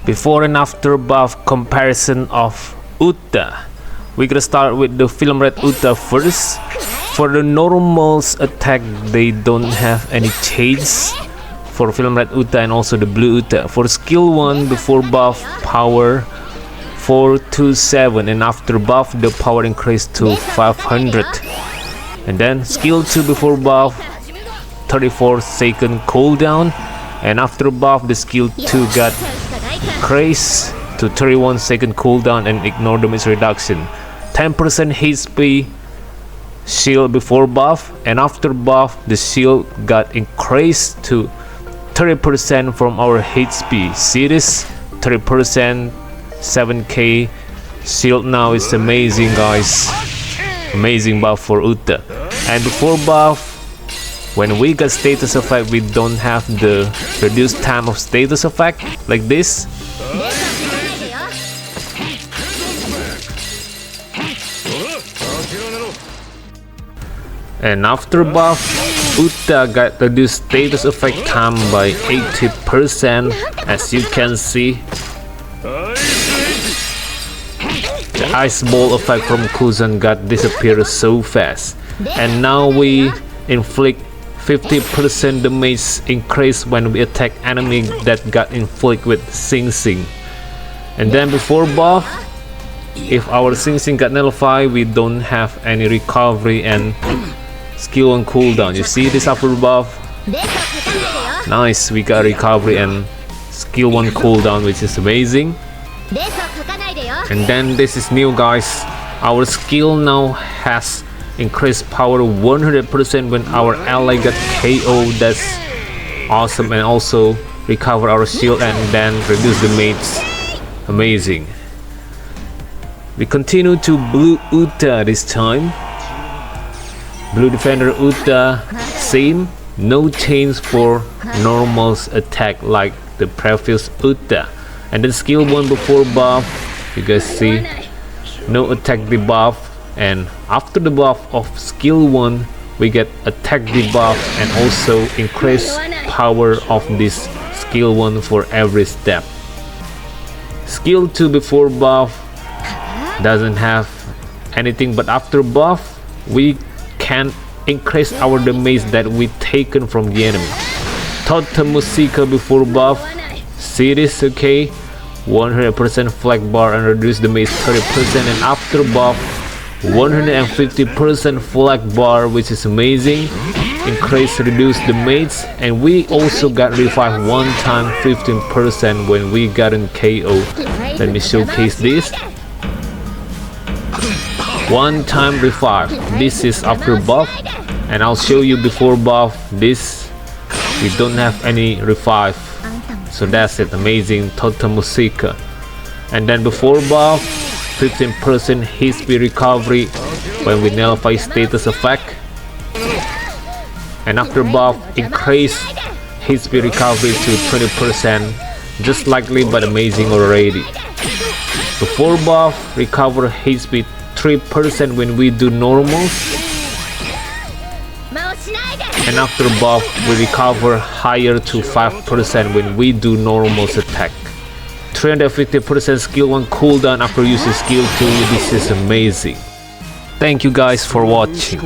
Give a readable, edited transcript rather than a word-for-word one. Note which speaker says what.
Speaker 1: Before and after buff comparison of Uta. We're gonna start with the Film Red Uta first. For the normals attack, they don't have any change for Film Red Uta and also the Blue Uta. For skill 1 before buff, power 427, and after buff the power increased to 500. And then skill 2 before buff, 34-second cooldown, and after buff the skill 2 got increased to 31-second cooldown and ignore damage reduction. 10% HP shield before buff, and after buff the shield got increased to 30% from our HP. See this? 30%, 7k shield now is amazing, guys. Amazing buff for Uta. And before buff, when we got status effect, we don't have the reduced time of status effect like this. And after buff, Uta got reduced status effect time by 80%, as you can see. The ice ball effect from Kuzan got disappeared so fast. And now we inflict 50% damage increase when we attack enemy that got inflicted with Sing Sing. And then before buff, if our Sing Sing got nullified, we don't have any recovery and skill 1 cooldown. You see this after buff? Nice, we got recovery and skill 1 cooldown, which is amazing. And then this is new, guys. Our skill now has increased power 100% when our ally got KO. That's awesome. And also recover our shield and then reduce damage. Amazing. We continue to Blue Uta this time. Blue Defender Uta, same, no change for normals attack like the previous Uta. And then skill 1 before buff, you guys see, no attack debuff. And after the buff of skill 1, we get attack debuff and also increase power of this skill 1 for every step. Skill 2 before buff doesn't have anything, but after buff we can increase our damage that we taken from the enemy. Totem Musica before buff, see this, okay, 100% flag bar and reduce damage 30%, and after buff 150% flag bar, which is amazing, increase reduce damage. And we also got revive one time 15% when we got in KO. Let me showcase this. One time revive, this is after buff, and I'll show you before buff. This we don't have any revive, so that's it. Amazing Totem Musica. And then before buff, 15% HP recovery when we nullify status effect, and after buff increase HP recovery to 20%, just likely but amazing already. Before buff, recover HP 3% when we do normals, and after buff we recover higher to 5% when we do normals attack. 350% skill 1 cooldown after using skill 2. This is amazing. Thank you guys for watching.